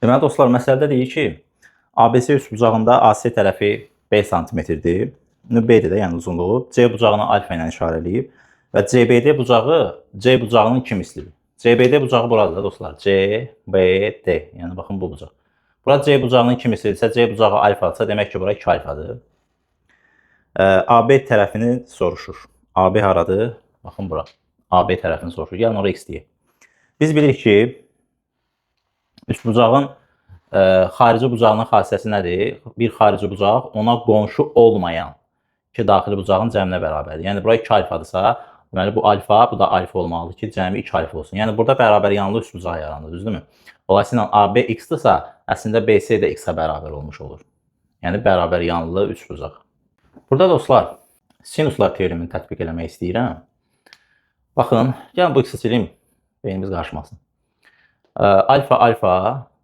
Deməli dostlar, məsələdə deyir ki, ABC üçbucağında AC tərəfi 5 sm-dir. B-dir də, yəni uzunluğu. C bucağına alfa ilə işarə eləyib və CBD bucağı C bucağının 2 mislidir. CBD bucağı buradır dostlar. CBD, yəni baxın bu bucaq. Bura C bucağının 2 mislidirsə, C bucağı alfadırsa, demək ki, bura 2 alfadır. AB tərəfini soruşur. AB haradır? Baxın bura. AB tərəfini soruşur. Gəlin oraya x deyək. Biz bilirik ki, üçbucağın xarici bucağının xassəsi nədir? Bir xarici bucaq ona qonşu olmayan iki daxili bucağın cəminə bərabərdir. Yəni, bura 2 alfadırsa, deməli, bu alfa, bu da alfa olmalıdır ki, cəmi 2 alfa olsun. Yəni, burada bərabər yanlı üçbucaq yaranır, düzdürmü? Dolayısıyla AB x-dırsa, əslində BC də x-ə bərabər olmuş olur. Yəni, bərabər yanlı üçbucaq. Burada dostlar, sinuslar teoremini tətbiq eləmək istəyirəm. Baxın, gəlin bu x-i silim, beynimiz qarışmasın. Alfa, alfa,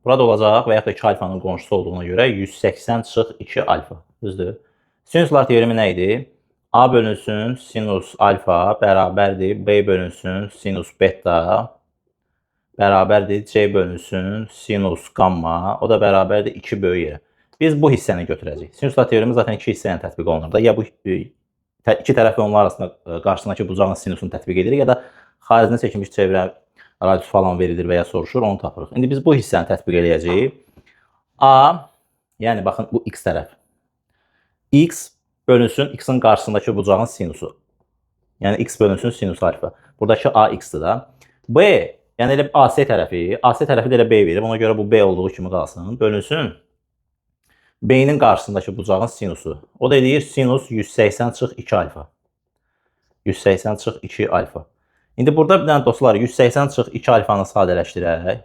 burada olacaq və yaxud da 2 alfanın qonşusu olduğuna görə 180 çıx 2 alfa, düzdür? Sinuslar teoremi nə idi? A bölünsün sinus alfa bərabərdir B bölünsün sinus beta bərabərdir C bölünsün sinus gamma, o da bərabərdir 2 böyük yerə. Biz bu hissəni götürəcəyik. Sinuslar teoremi zaten 2 hissəyə tətbiq olunur da. Ya bu iki tərəfi onlar arasında qarşısındakı bucağın sinusunu tətbiq edirik, ya da xaricində çəkilmiş çevrə radius falan verilir və ya soruşur, onu tapırıq. İndi biz bu hissəni tətbiq edəcəyik. A, yəni baxın bu x tərəf. X bölünsün x-in qarşısındakı bucağın sinusu. Yəni x bölünsün sinus alfa. Buradakı a x-dir da. B, yəni elə AC tərəfi. AC tərəfi də elə B verib. Ona görə bu B olduğu kimi qalsın. Bölünsün B-nin qarşısındakı bucağın sinusu. O da deyir sinus 180 çıx 2 alfa. 180 çıx 2 alfa. İndi burada bir dənə dostlar 180 çıx 2 alfanı sadələşdirək.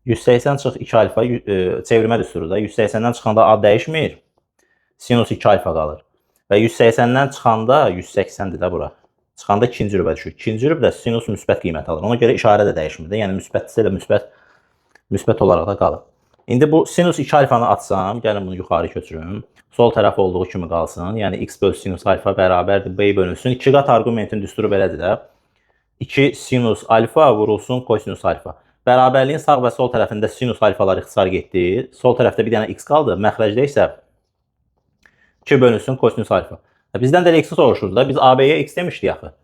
180 çıx 2 alfa çevirmə düsturu da. 180-dən çıxanda a dəyişmir. Sinus 2 alfa qalır. Və 180-dən çıxanda 180-dir də bura. Çıxanda ikinci rübə düşür. İkinci rübdə sinus müsbət qiymət alır. Ona görə işarə də dəyişmir də. Yəni müsbətdirsə də müsbət olaraq da qalır. İndi bu sinus 2 alfanı atsam, gəlin bunu yuxarı köçürüm. Sol tərəf olduğu kimi qalsın. Yəni x bölü sinus alfa bərabərdir B bölünsün. 2 qat arqumentin düsturu belədir də. 2 sinus alfa vurulsun kosinus alfa. Bərabərliyin sağ və sol tərəfində sinus alfalar ixtisar getdi. Sol tərəfdə bir dənə x qaldı. Məxrəcdə isə 2 bölünsün kosinus alfa. Bizdən də x-i soruşurdu da. Biz AB-yə x demişdik axı.